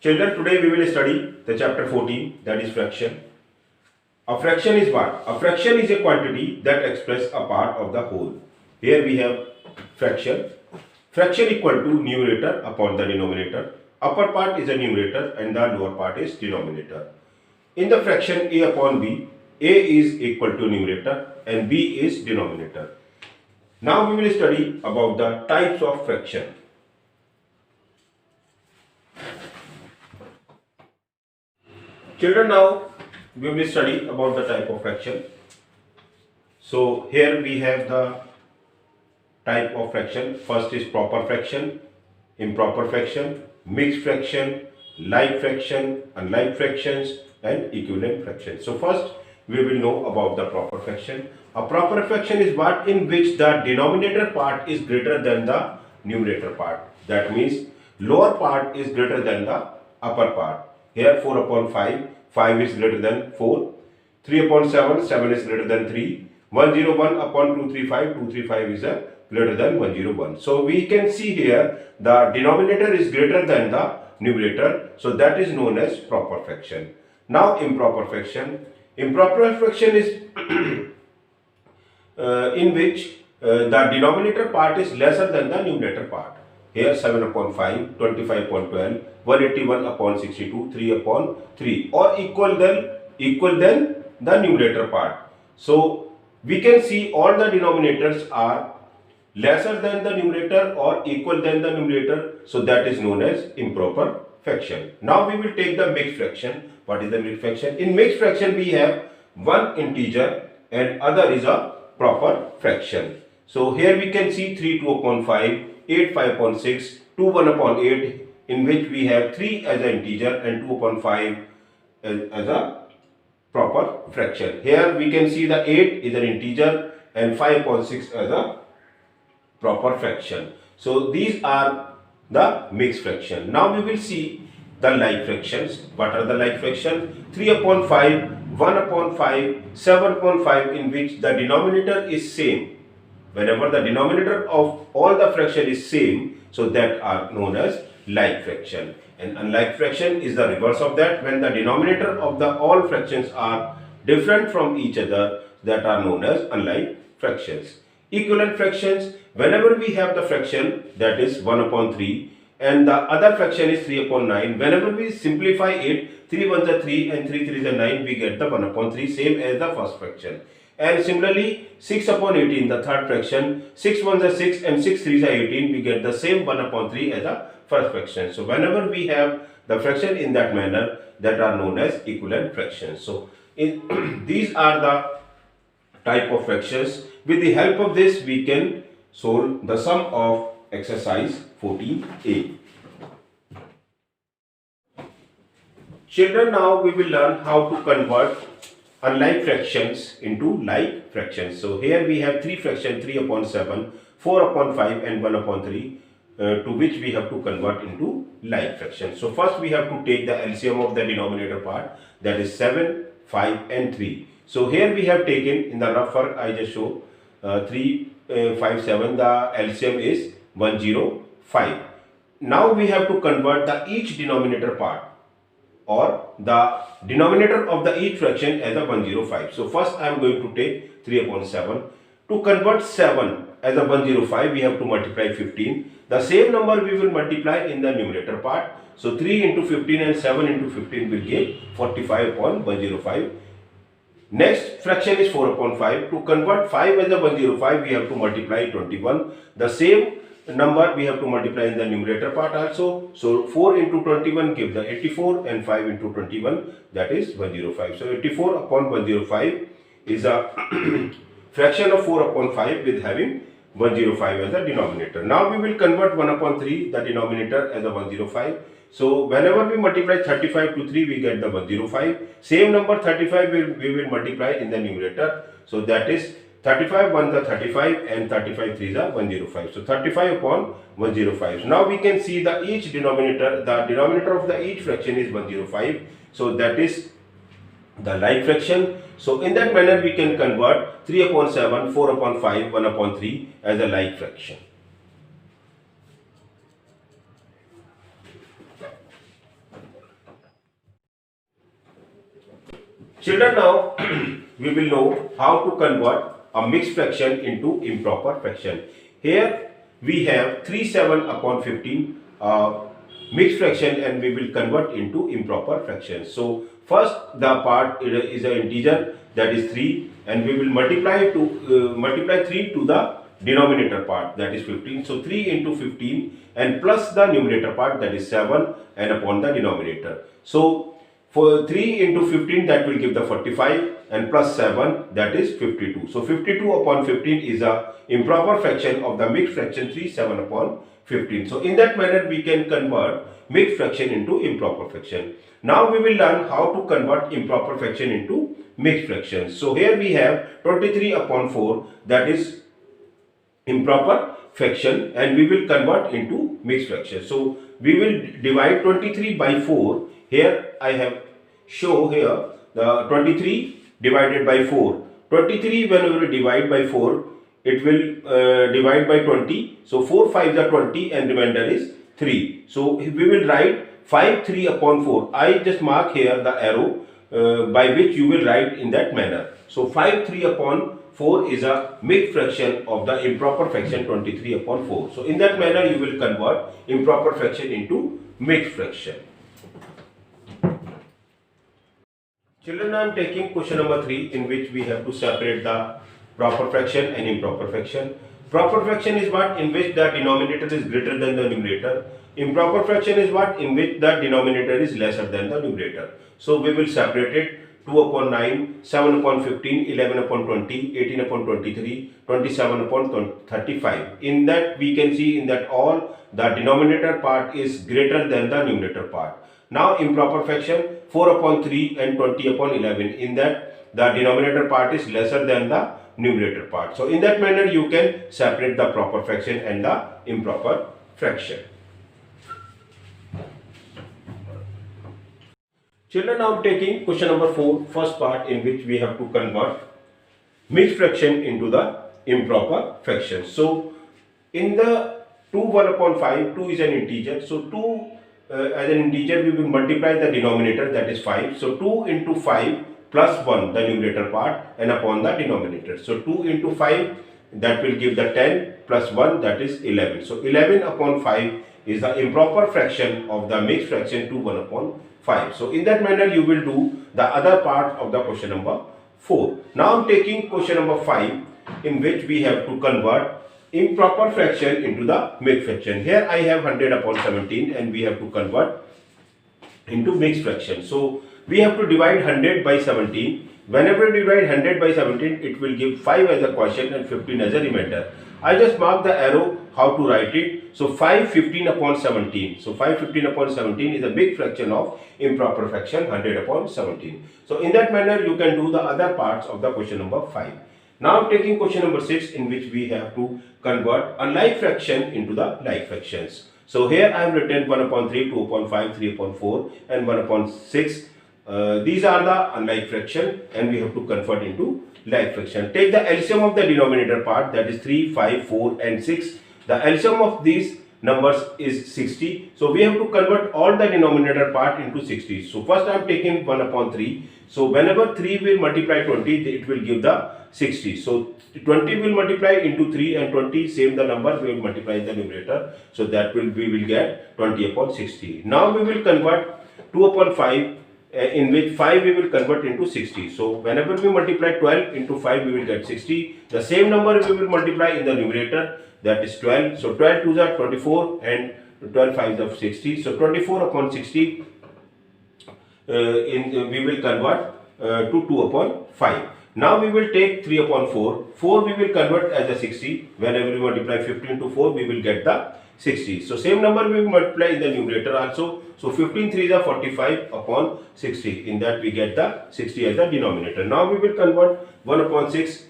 Children, today we will study the chapter 14, that is fraction. A fraction is what? A fraction is a quantity that expresses a part of the whole. Here we have fraction. Fraction equal to numerator upon the denominator. Upper part is a numerator and the lower part is denominator. In the fraction a upon b, a is equal to numerator and b is denominator. Now we will study about the types of fraction. Children, now we will study about the type of fraction. So here we have the type of fraction. First is proper fraction, improper fraction, mixed fraction, like fraction, unlike fractions, and equivalent fraction. So first we will know about the proper fraction. A proper fraction is what in which the denominator part is greater than the numerator part. That means lower part is greater than the upper part. Here 4 upon 5, 5 is greater than 4. 3 upon 7, 7 is greater than 3. 101 upon 235, 235 is greater than 101. So we can see here the denominator is greater than the numerator. So that is known as proper fraction. Now improper fraction. Improper fraction is in which the denominator part is lesser than the numerator part. Here 7 upon 5, 25 upon 12, 181 upon 62, 3 upon 3 or equal than the numerator part. So we can see all the denominators are lesser than the numerator or equal than the numerator. So that is known as improper fraction. Now we will take the mixed fraction. What is the mixed fraction? In mixed fraction we have one integer and other is a proper fraction. So here we can see 3 2 upon 5, 8 5 upon 6, 2 1 upon 8, in which we have 3 as an integer and 2 upon 5 as a proper fraction. Here we can see the 8 is an integer and 5 upon 6 as a proper fraction. So these are the mixed fraction. Now we will see the like fractions. What are the like fractions? 3 upon 5, 1 upon 5, 7 upon 5, in which the denominator is same. Whenever the denominator of all the fraction is same, so that are known as like fraction. And unlike fraction is the reverse of that. When the denominator of the all fractions are different from each other, that are known as unlike fractions. Equivalent fractions, whenever we have the fraction that is 1 upon 3 and the other fraction is 3 upon 9, whenever we simplify it, 3 1s are 3 and 3 3s are 9, we get the 1 upon 3, same as the first fraction. And similarly 6 upon 18, the third fraction, 6 1s are 6 and 6 3s are 18, we get the same 1 upon 3 as the first fraction. So whenever we have the fraction in that manner, that are known as equivalent fractions. So these are the type of fractions. With the help of this we can solve the sum of exercise 14a. Children, now we will learn how to convert unlike fractions into like fractions. So here we have three fractions, 3 upon 7, 4 upon 5 and 1 upon 3, to which we have to convert into like fractions. So first we have to take the LCM of the denominator part, that is 7, 5 and 3. So here we have taken, in the rough work I just show, 3, 5, 7, the LCM is 105. Now we have to convert the each denominator part or the denominator of the each fraction as a 105. So first I am going to take 3 upon 7. To convert 7 as a 105, we have to multiply 15. The same number we will multiply in the numerator part. So 3 into 15 and 7 into 15 will give 45 upon 105. Next fraction is 4 upon 5. To convert 5 as a 105, we have to multiply 21. The same number we have to multiply in the numerator part also. So 4 into 21 gives the 84 and 5 into 21, that is 105. So 84 upon 105 is a fraction of 4 upon 5 with having 105 as a denominator. Now we will convert 1 upon 3, the denominator, as a 105. So whenever we multiply 35 to 3, we get the 105. Same number 35 we will multiply in the numerator. So that is 35 1s are 35 and 35 3s are 105. So 35 upon 105. So now we can see the each denominator, the denominator of the each fraction is 105. So that is the like fraction. So in that manner we can convert 3 upon 7, 4 upon 5, 1 upon 3 as a like fraction. Children, now we will know how to convert a mixed fraction into improper fraction. Here we have 37 upon 15 mixed fraction, and we will convert into improper fraction. So first the part is an integer, that is 3, and we will multiply 3 to the denominator part, that is 15. So 3 into 15 and plus the numerator part, that is 7, and upon the denominator. So for 3 into 15, that will give the 45, and plus 7, that is 52. So 52 upon 15 is a improper fraction of the mixed fraction 37 upon 15. So in that manner we can convert mixed fraction into improper fraction. Now we will learn how to convert improper fraction into mixed fractions. So here we have 23 upon 4, that is improper fraction, and we will convert into mixed fraction. So we will divide 23 by 4. Here I have show here the 23 divided by 4. 23 when we will divide by 4, it will divide by 20. So 4 5s are 20, and remainder is 3. So we will write 5 3 upon 4. I just mark here the arrow by which you will write in that manner. So 5 3 upon 4 is a mixed fraction of the improper fraction 23 upon 4. So in that manner you will convert improper fraction into mixed fraction. Children, I am taking question number 3, in which we have to separate the proper fraction and improper fraction. Proper fraction is what? In which the denominator is greater than the numerator. Improper fraction is what? In which the denominator is lesser than the numerator. So we will separate it. 2 upon 9, 7 upon 15, 11 upon 20, 18 upon 23, 27 upon 35. In that we can see in that all the denominator part is greater than the numerator part. Now improper fraction, 4 upon 3 and 20 upon 11. In that the denominator part is lesser than the numerator part. So in that manner you can separate the proper fraction and the improper fraction. Children, now taking question number 4, first part, in which we have to convert mixed fraction into the improper fraction. So in the 2 1 upon 5, 2 is an integer. So 2 as an integer, we will multiply the denominator, that is 5. So 2 into 5 plus 1, the numerator part, and upon the denominator. So 2 into 5, that will give the 10, plus 1, that is 11. So 11 upon 5 is the improper fraction of the mixed fraction 2 1 upon 5. So in that manner you will do the other part of the question number 4. Now I am taking question number 5, in which we have to convert improper fraction into the mixed fraction. Here I have 100 upon 17, and we have to convert into mixed fraction. So we have to divide 100 by 17. Whenever we divide 100 by 17, it will give 5 as a quotient and 15 as a remainder. I just mark the arrow how to write it. So 5 15 upon 17. So 5 15 upon 17 is a big fraction of improper fraction 100 upon 17. So in that manner you can do the other parts of the question number 5. Now I'm taking question number 6, in which we have to convert a like fraction into the like fractions. So here I have written 1 upon 3, 2 upon 5, 3 upon 4, and 1 upon 6. These are the unlike fraction, and we have to convert into like fraction. Take the LCM of the denominator part, that is 3, 5, 4 and 6. The LCM of these numbers is 60. So we have to convert all the denominator part into 60. So first I am taking 1 upon 3. So whenever 3 will multiply 20, it will give the 60. So 20 will multiply into 3, and 20 same the number we will multiply in the numerator. So that will we will get 20 upon 60. Now we will convert 2 upon 5, in which 5 we will convert into 60. So whenever we multiply 12 into 5, we will get 60. The same number we will multiply in the numerator, that is 12. So 12 2s are 24, and 12 5s are 60. So 24 upon 60 we will convert to 2 upon 5. Now we will take 3 upon 4. 4 we will convert as a 60. Whenever we multiply 15 to 4, we will get the 60. So same number we will multiply in the numerator also. So 15 3s are 45 upon 60. In that we get the 60 as the denominator. Now we will convert 1 upon 6.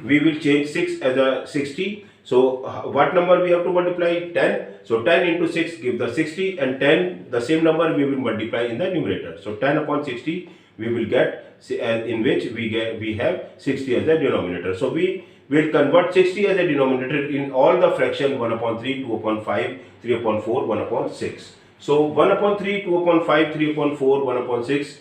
We will change 6 as a 60. So what number we have to multiply? 10. So 10 into 6 give the 60, and 10 the same number we will multiply in the numerator. So 10 upon 60 we will get, in which we have 60 as the denominator. So we will convert 60 as a denominator in all the fraction 1 upon 3, 2 upon 5, 3 upon 4, 1 upon 6. So 1 upon 3, 2 upon 5, 3 upon 4, 1 upon 6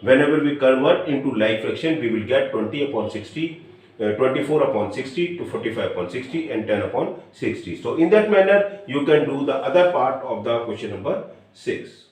whenever we convert into like fraction, we will get 20 upon 60, 24 upon 60 to 45 upon 60 and 10 upon 60. So in that manner, you can do the other part of the question number 6.